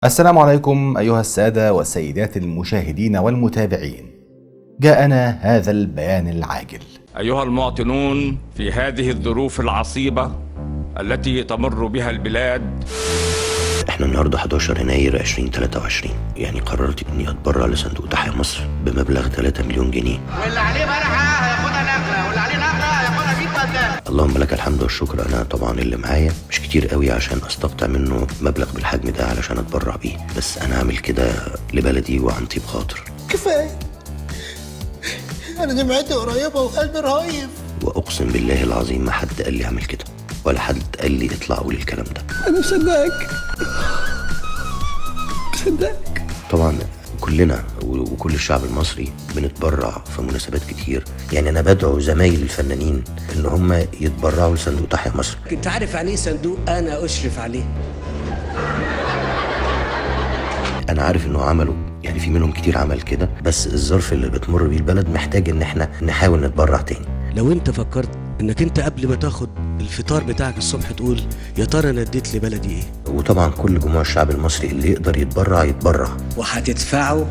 السلام عليكم أيها السادة والسيدات المشاهدين والمتابعين. جاءنا هذا البيان العاجل. أيها المواطنون، في هذه الظروف العصيبة التي تمر بها البلاد، احنا النهارده 11 يناير 2023، يعني قررت اني اتبرع لصندوق تحيا مصر بمبلغ 3 مليون جنيه. واللي عليه مرحة هياخدها نقلة، واللي عليه نقلة هياخدها 100 بدل. اللهم لك الحمد والشكر. انا طبعا اللي معايا مش كتير قوي عشان استقطع منه مبلغ بالحجم ده علشان اتبرع بيه، بس انا عامل كده لبلدي وعن طيب خاطر. كفاية، أنا دمعتي قريبة وقلبي رهيف. واقسم بالله العظيم ما حد قال لي اعمل كده، ولا حد قال لي اطلع قول الكلام ده. أنا مصدقك. طبعا كلنا وكل الشعب المصري بنتبرع في مناسبات كتير، يعني انا بدعو زمايلي الفنانين ان هم يتبرعوا لصندوق تحيا مصر. انت عارف يعني ايه صندوق انا اشرف عليه؟ انا عارف انه عملوا، يعني في منهم كتير عمل كده، بس الظرف اللي بتمر بيه البلد محتاج ان احنا نحاول نتبرع تاني. لو انت فكرت انك انت قبل ما تاخد الفطار بتاعك الصبح تقول يا ترى انا اديت لبلدي ايه، وطبعا كل جموع الشعب المصري اللي يقدر يتبرع يتبرع، وهتدفعه.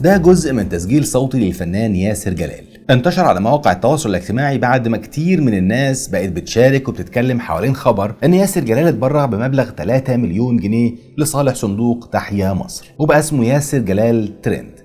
ده جزء من تسجيل صوتي للفنان ياسر جلال، انتشر على مواقع التواصل الاجتماعي بعد ما كتير من الناس بقت بتشارك وبتتكلم حوالين خبر ان ياسر جلال اتبرع بمبلغ 3 مليون جنيه لصالح صندوق تحيا مصر، وبقى اسمه ياسر جلال ترند.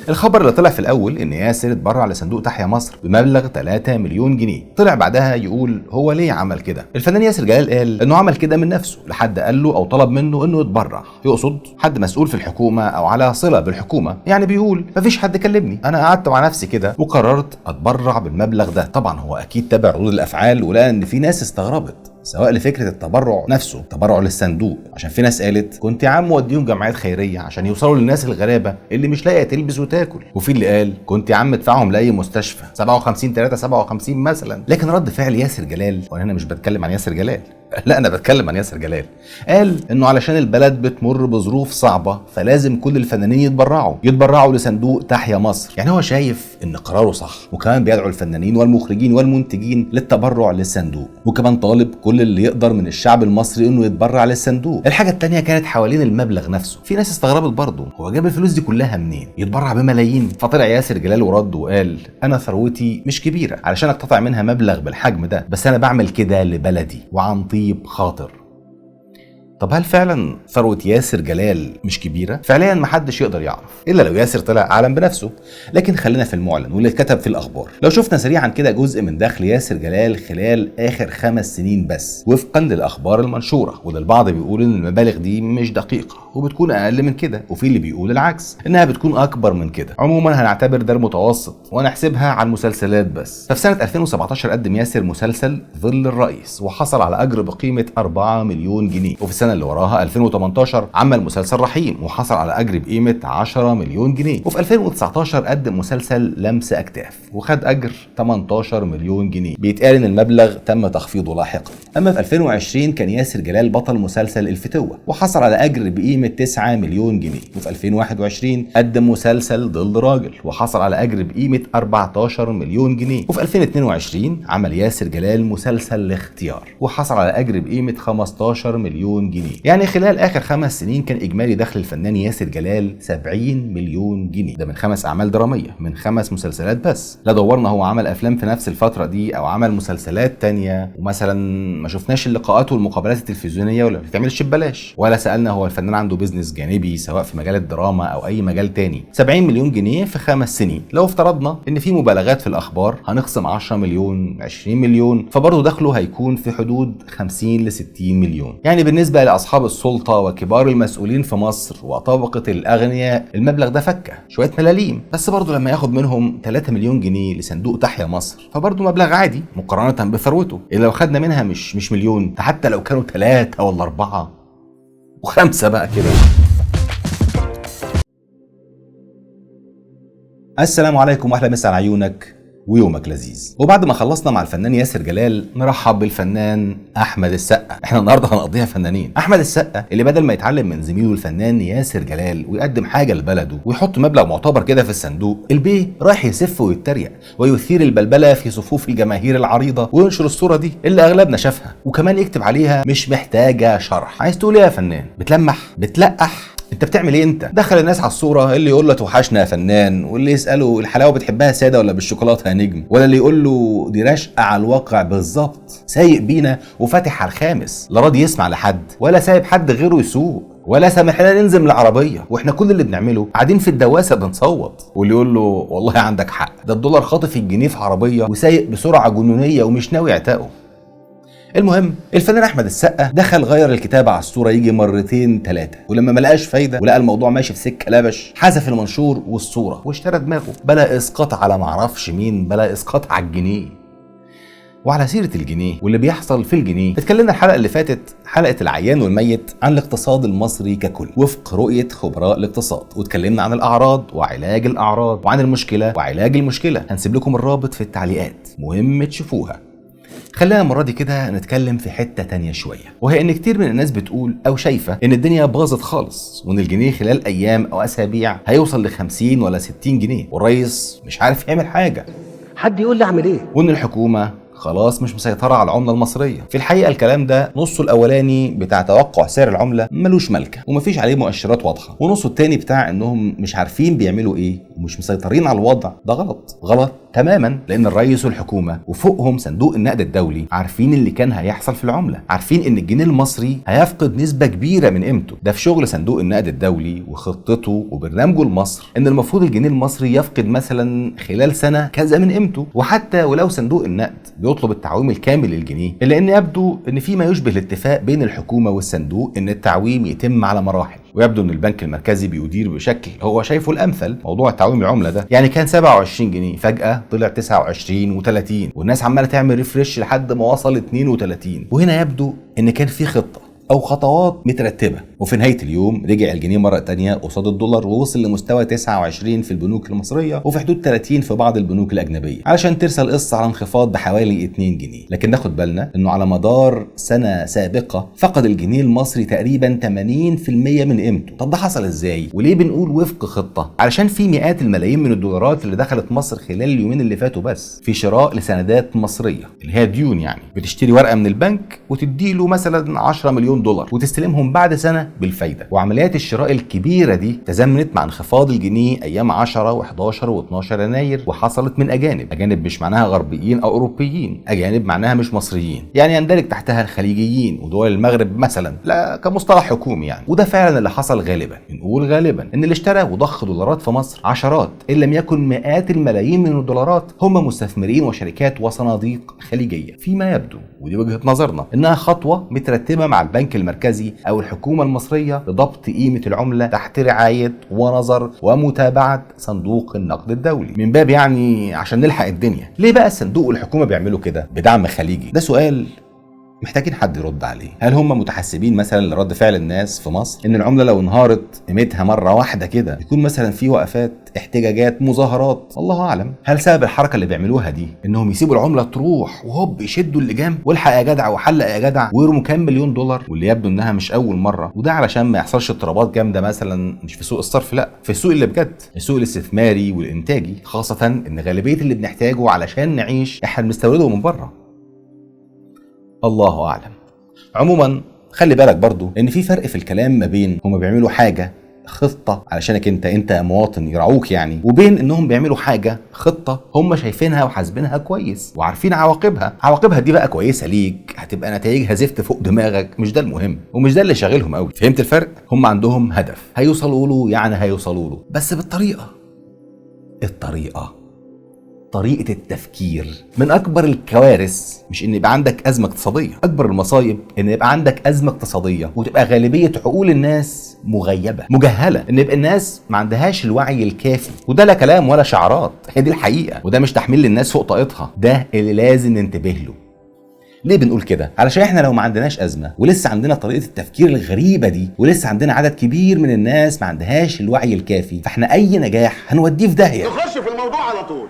الخبر اللي طلع في الاول ان ياسر اتبرع لصندوق تحيا مصر بمبلغ 3 مليون جنيه، طلع بعدها يقول هو ليه عمل كده. الفنان ياسر جلال قال انه عمل كده من نفسه، لحد قال له او طلب منه انه يتبرع، يقصد حد مسؤول في الحكومه او على صله بالحكومه، يعني بيقول مفيش حد كلمني، انا قعدت مع نفسي كده وقررت اتبرع بالمبلغ ده. طبعا هو اكيد تابع ردود الافعال ولقى ان في ناس استغربت، سواء لفكره التبرع نفسه، تبرع للصندوق، عشان في ناس قالت كنت يا عم وديهم جمعيات خيريه عشان يوصلوا للناس الغلابه اللي مش لاقيه تلبس وتاكل، وفي اللي قال كنت يا عم ادفعهم لاي مستشفى 57 مثلا. لكن رد فعل ياسر جلال، وانا مش بتكلم عن ياسر جلال، لا انا بتكلم عن ياسر جلال، قال انه علشان البلد بتمر بظروف صعبه فلازم كل الفنانين يتبرعوا لصندوق تحيا مصر. يعني هو شايف ان قراره صح، وكمان بيدعو الفنانين والمخرجين والمنتجين للتبرع للصندوق، وكمان طالب كل اللي يقدر من الشعب المصري انه يتبرع للصندوق. الحاجه التانيه كانت حوالين المبلغ نفسه، في ناس استغربت برضه هو جاب الفلوس دي كلها منين؟ يتبرع بملايين. فطلع ياسر جلال ورد وقال انا ثروتي مش كبيره علشان اقتطع منها مبلغ بالحجم ده، بس انا بعمل كده لبلدي وعن طيب خاطر. طب هل فعلا ثروة ياسر جلال مش كبيرة؟ فعليا محدش يقدر يعرف إلا لو ياسر طلع أعلن بنفسه، لكن خلينا في المعلن واللي اتكتب في الأخبار. لو شفنا سريعا كده جزء من دخل ياسر جلال خلال آخر 5 سنين بس وفقا للأخبار المنشورة، وده البعض بيقول إن المبالغ دي مش دقيقة وبتكون أقل من كده، وفي اللي بيقول العكس إنها بتكون أكبر من كده. عموما هنعتبر ده المتوسط ونحسبها على المسلسلات بس. ففي سنة 2017 قدم ياسر مسلسل ظل الرئيس وحصل على أجر بقيمة 4 مليون جنيه، وفي السنة اللي وراها 2018 عمل مسلسل رحيم وحصل على اجر بقيمه 10 مليون جنيه، وفي 2019 قدم مسلسل لمس اكتاف وخد اجر 18 مليون جنيه. بيتقال ان المبلغ تم تخفيضه لاحقا. اما في 2020 كان ياسر جلال بطل مسلسل الفتوه وحصل على اجر بقيمه 9 مليون جنيه، وفي 2021 قدم مسلسل ظل راجل وحصل على اجر بقيمه 14 مليون جنيه، وفي 2022 عمل ياسر جلال مسلسل الاختيار وحصل على اجر بقيمه 15 مليون جنيه. يعني خلال اخر 5 سنين كان اجمالي دخل الفنان ياسر جلال 70 مليون جنيه، ده من 5 اعمال دراميه، من 5 مسلسلات بس. لا دورنا هو عمل افلام في نفس الفتره دي او عمل مسلسلات تانية، ومثلا ما شفناش اللقاءات والمقابلات التلفزيونيه ولا بتعملش ببلاش، ولا سالنا هو الفنان عنده بيزنس جانبي سواء في مجال الدراما او اي مجال تاني. 70 مليون جنيه في 5 سنين، لو افترضنا ان في مبالغات في الاخبار هنخصم 10 مليون 20 مليون، فبرضه دخله هيكون في حدود 50 ل 60 مليون. يعني بالنسبه لاصحاب السلطه وكبار المسؤولين في مصر وطبقه الاغنياء المبلغ ده فكه شويه ملاليم، بس برضه لما ياخد منهم 3 مليون جنيه لصندوق تحيا مصر فبرضه مبلغ عادي مقارنه بثروته. إلا لو خدنا منها مش مليون، ده حتى لو كانوا 3 ولا 4 و5 بقى كده. السلام عليكم واهلا مسا على عيونك. ويومك لذيذ. وبعد ما خلصنا مع الفنان ياسر جلال نرحب بالفنان احمد السقا. احنا النهارده هنقضيها فنانين. احمد السقا اللي بدل ما يتعلم من زميله الفنان ياسر جلال ويقدم حاجه لبلده ويحط مبلغ معتبر كده في الصندوق، البيه رايح يسف ويتريق ويثير البلبله في صفوف الجماهير العريضه وينشر الصوره دي اللي اغلبنا شافها، وكمان يكتب عليها مش محتاجه شرح. عايز تقول ايه يا فنان؟ بتلمح؟ بتلقح؟ انت بتعمل ايه انت؟ دخل الناس على الصوره، اللي يقول له توحشنا يا فنان، واللي يساله الحلاوه بتحبها ساده ولا بالشوكولاته يا نجم، ولا اللي يقول له دي رشقه على الواقع بالظبط، سايق بينا وفاتح على الخامس، لا راضي يسمع لحد ولا سايب حد غيره يسوق ولا سامح لنا ننزل من العربيه، واحنا كل اللي بنعمله قاعدين في الدواسه بنصوت. واللي يقول له والله عندك حق، ده الدولار خاطف الجنيه في عربيه وسايق بسرعه جنونيه ومش ناوي يعتقه. المهم الفنان احمد السقا دخل غير الكتابه على الصوره يجي مرتين ثلاثه، ولما ما لقاش فايده ولقى الموضوع ماشي في سكه لبش حذف المنشور والصوره واشترى دماغه، بلا اسقاط على معرفش مين، بلا اسقاط على الجنيه. وعلى سيره الجنيه واللي بيحصل في الجنيه، اتكلمنا الحلقه اللي فاتت حلقه العيان والميت عن الاقتصاد المصري ككل وفق رؤيه خبراء الاقتصاد، واتكلمنا عن الاعراض وعلاج الاعراض وعن المشكله وعلاج المشكله. هنسيب لكم الرابط في التعليقات، مهم تشوفوها. خلينا المرة دي كده نتكلم في حتة تانية شوية، وهي ان كتير من الناس بتقول او شايفة ان الدنيا باظت خالص، وان الجنيه خلال ايام او اسابيع هيوصل ل50 ولا 60 جنيه، والرئيس مش عارف يعمل حاجة. حد يقول لي اعمل ايه؟ وان الحكومة خلاص مش مسيطرة على العملة المصرية. في الحقيقة الكلام ده نصه الأولاني بتاع توقع سعر العملة ملوش ملكة ومفيش عليه مؤشرات واضحة، ونصه التاني بتاع انهم مش عارفين بيعملوا ايه ومش مسيطرين على الوضع. ده غلط تماما، لان الرئيس والحكومة وفوقهم صندوق النقد الدولي عارفين اللي كان هيحصل في العملة، عارفين ان الجنيه المصري هيفقد نسبة كبيرة من قيمته. ده في شغل صندوق النقد الدولي وخطته وبرنامجه لمصر، ان المفروض الجنيه المصري يفقد مثلا خلال سنة كذا من قيمته. وحتى ولو صندوق النقد بيطلب التعويم الكامل للجنيه، الا ان يبدو ان في ما يشبه الاتفاق بين الحكومة والصندوق ان التعويم يتم على مراحل، ويبدو ان البنك المركزي بيدير بشكل هو شايفه الامثل موضوع تعويم العمله ده. يعني كان 27 جنيه فجاه طلع 29 و30، والناس عماله تعمل ريفريش لحد ما وصل 32. وهنا يبدو ان كان في خطه او خطوات مترتبه، وفي نهايه اليوم رجع الجنيه مره تانية قصاد الدولار ووصل لمستوى 29 في البنوك المصريه وفي حدود 30 في بعض البنوك الاجنبيه، علشان ترسل قصه على انخفاض بحوالي 2 جنيه. لكن ناخد بالنا انه على مدار سنه سابقه فقد الجنيه المصري تقريبا 80% من قيمته. طب ده حصل ازاي؟ وليه بنقول وفق خطه؟ علشان في مئات الملايين من الدولارات اللي دخلت مصر خلال اليومين اللي فاتوا بس في شراء لسندات مصريه اللي هي ديون، يعني بتشتري ورقه من البنك وتديله مثلا 10 مليون دولار وتستلمهم بعد سنه بالفايده. وعمليات الشراء الكبيره دي تزامنت مع انخفاض الجنيه ايام 10 و11 و12 يناير، وحصلت من اجانب مش معناها غربيين او اوروبيين، اجانب معناها مش مصريين، يعني يندرج تحتها الخليجيين ودول المغرب مثلا، لا كمصطلح حكومي يعني. وده فعلا اللي حصل غالبا. بنقول غالبا ان اللي اشترى وضخ دولارات في مصر عشرات ان لم يكن مئات الملايين من الدولارات هم مستثمرين وشركات وصناديق خليجيه، فيما يبدو ودي وجهه نظرنا انها خطوه مترتبه مع البنك المركزي او الحكومه المصريه لضبط قيمه العمله تحت رعايه ونظر ومتابعه صندوق النقد الدولي، من باب يعني عشان نلحق الدنيا. ليه بقى الصندوق والحكومه بيعملوا كده بدعم خليجي؟ ده سؤال محتاجين حد يرد عليه. هل هم متحسبين مثلا لرد فعل الناس في مصر ان العمله لو انهارت قيمتها مره واحده كده يكون مثلا في وقفات، احتجاجات، مظاهرات؟ الله اعلم. هل سبب الحركه اللي بيعملوها دي انهم يسيبوا العمله تروح وهوب يشدوا اللجام والحق يا جدع وحلق يا جدع ويرموا كام مليون دولار؟ واللي يبدو انها مش اول مره، وده علشان ما يحصلش اضطرابات جامده مثلا مش في سوق الصرف، لا في السوق اللي بجد، السوق الاستثماري والانتاجي، خاصه ان غالبيه اللي بنحتاجه علشان نعيش احنا بنستورده من بره. الله اعلم. عموما خلي بالك برضو ان في فرق في الكلام ما بين هما بيعملوا حاجه خطه علشانك انت مواطن يرعوك يعني، وبين انهم بيعملوا حاجه خطه هم شايفينها وحاسبينها كويس وعارفين عواقبها دي بقى كويسه ليك، هتبقى نتائجها زفت فوق دماغك، مش ده المهم ومش ده اللي شاغلهم قوي. فهمت الفرق؟ هم عندهم هدف هيوصلوا له، يعني هيوصلوا له بس بالطريقه طريقة التفكير. من أكبر الكوارث مش إن يبقى عندك أزمة اقتصادية، أكبر المصايب إن يبقى عندك أزمة اقتصادية وتبقى غالبية عقول الناس مجهلة، إن يبقى الناس ما عندهاش الوعي الكافي. وده لا كلام ولا شعارات، هي دي الحقيقة، وده مش تحميل للناس فوق طاقتها، ده اللي لازم ننتبه له. ليه بنقول كده؟ علشان احنا لو ما عندناش ازمه ولسه عندنا طريقه التفكير الغريبه دي ولسه عندنا عدد كبير من الناس ما عندهاش الوعي الكافي، فاحنا اي نجاح هنوديه في داهيه. نخش في الموضوع الموضوع على طول،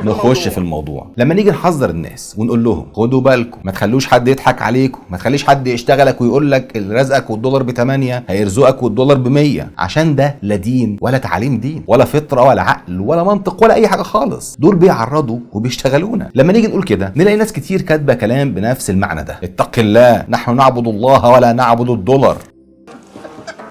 نخش في الموضوع. لما نيجي نحذر الناس ونقول لهم خدوا بالكم، ما تخلوش حد يضحك عليكم، ما تخليش حد يشتغلك ويقول لك رزقك والدولار ب8 هيرزقك والدولار ب100، عشان ده لا دين ولا تعليم دين ولا فطره ولا عقل ولا منطق ولا اي حاجه خالص. دول بيعرضوا وبيشتغلونا. لما نيجي نقول كده نلاقي ناس كتير كاتبه كلام بنفس المعنى ده: اتق الله، نحن نعبد الله ولا نعبد الدولار.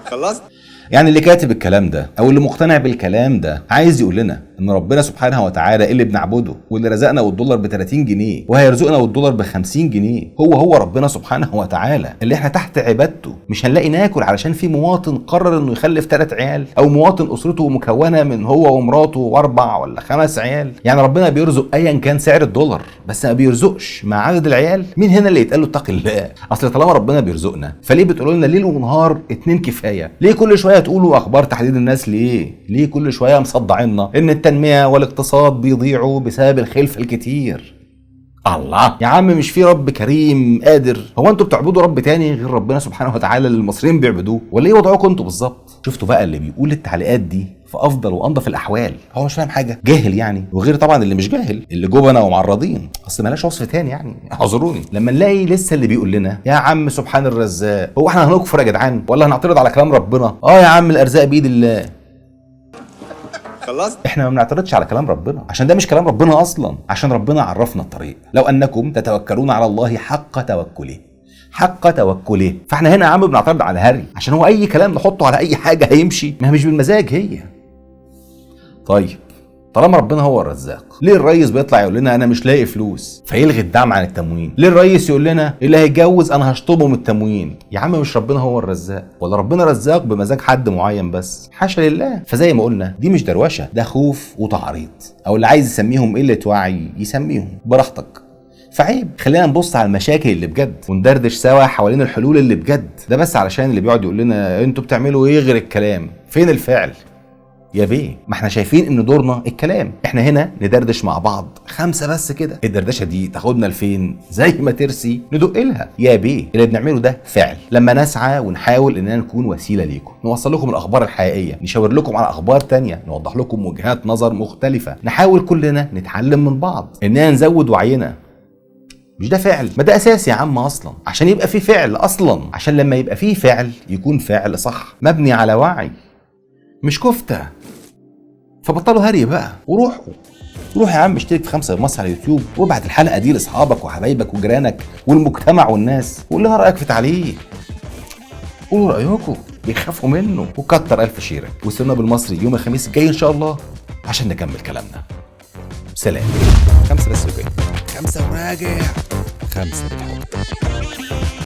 خلصت؟ يعني اللي كاتب الكلام ده او اللي مقتنع بالكلام ده عايز يقول لنا ان ربنا سبحانه وتعالى اللي بنعبده واللي رزقنا والدولار ب30 جنيه وهيرزقنا والدولار ب50 جنيه هو ربنا سبحانه وتعالى اللي احنا تحت عبادته. مش هنلاقي ناكل علشان في مواطن قرر انه يخلف 3 عيال، او مواطن اسرته مكونه من هو ومراته و4 ولا 5 عيال. يعني ربنا بيرزق ايا كان سعر الدولار، بس ما بيرزقش مع عدد العيال. مين هنا اللي يتقال له اتق الله؟ اصل طالما ربنا بيرزقنا فليه بتقولوا لنا ليل ونهار 2 كفايه؟ ليه كل شويه تقولوا اخبار تحديد الناس؟ ليه كل شويه مصدعيننا ان التنميه والاقتصاد بيضيعوا بسبب الخلفه الكتير؟ الله يا عم، مش في رب كريم قادر؟ هو انتوا بتعبدوا رب تاني غير ربنا سبحانه وتعالى اللي المصريين بيعبدوه؟ ولا ايه وضعكم انتوا بالظبط؟ شفتوا بقى اللي بيقول التعليقات دي في افضل وانضف الاحوال هو مش فاهم حاجه، جاهل يعني. وغير طبعا اللي مش جاهل، اللي جبنه ومعرضين، اصل ملاش وصف تاني يعني، اعذروني. لما نلاقي لسه اللي بيقول لنا يا عم سبحان الرزاق، هو احنا هنكفر يا جدعان ولا هنعترض على كلام ربنا؟ يا عم الارزاق بيد الله. خلصت؟ احنا ما بنعترضش على كلام ربنا عشان ده مش كلام ربنا اصلا، عشان ربنا عرفنا الطريق: لو انكم تتوكلون على الله حق توكله. فاحنا هنا يا عم بنعترض على هري عشان هو اي كلام نحطه على اي حاجه هيمشي، ما مش بالمزاج هي. طيب طالما ربنا هو الرزاق، ليه الريس بيطلع يقول لنا انا مش لاقي فلوس فيلغي الدعم عن التموين؟ ليه الريس يقول لنا اللي هيتجوز انا هشطبه من التموين؟ يا عم مش ربنا هو الرزاق؟ ولا ربنا رزاق بمزاج حد معين بس؟ حاشا لله. فزي ما قلنا دي مش دروشه، ده خوف وتعريض، او اللي عايز يسميهم قله وعي يسميهم براحتك. فعيب. خلينا نبص على المشاكل اللي بجد وندردش سوا حوالين الحلول اللي بجد. ده بس علشان اللي بيقعد يقول لنا انتوا بتعملوا ايه غير الكلام؟ فين الفعل؟ يا بيه، ما احنا شايفين ان دورنا الكلام، احنا هنا ندردش مع بعض 5 بس كده. الدردشه دي تاخدنا لفين؟ زي ما ترسي ندق لها. يا بيه اللي بنعمله ده فعل، لما نسعى ونحاول اننا نكون وسيله ليكم، نوصل لكم الاخبار الحقيقيه، نشاور لكم على اخبار تانية، نوضح لكم وجهات نظر مختلفه، نحاول كلنا نتعلم من بعض، اننا نزود وعينا. مش ده فعل؟ ما ده اساسي يا عم اصلا عشان يبقى فيه فعل اصلا، عشان لما يبقى فيه فعل يكون فعل صح مبني على وعي مش كفته. فبطلوا هري بقى وروح يا عم اشترك في 5 مصر على اليوتيوب وابعت الحلقه دي لاصحابك وحبايبك وجيرانك والمجتمع والناس وقول لنا رايك في تعليق. قولوا رايكم، بيخافوا منه. وكتر الف شيرك واستنونا بالمصري يوم الخميس الجاي ان شاء الله عشان نكمل كلامنا. سلام. 5 بس وجاي، 5 وراجع، 5 بالحب.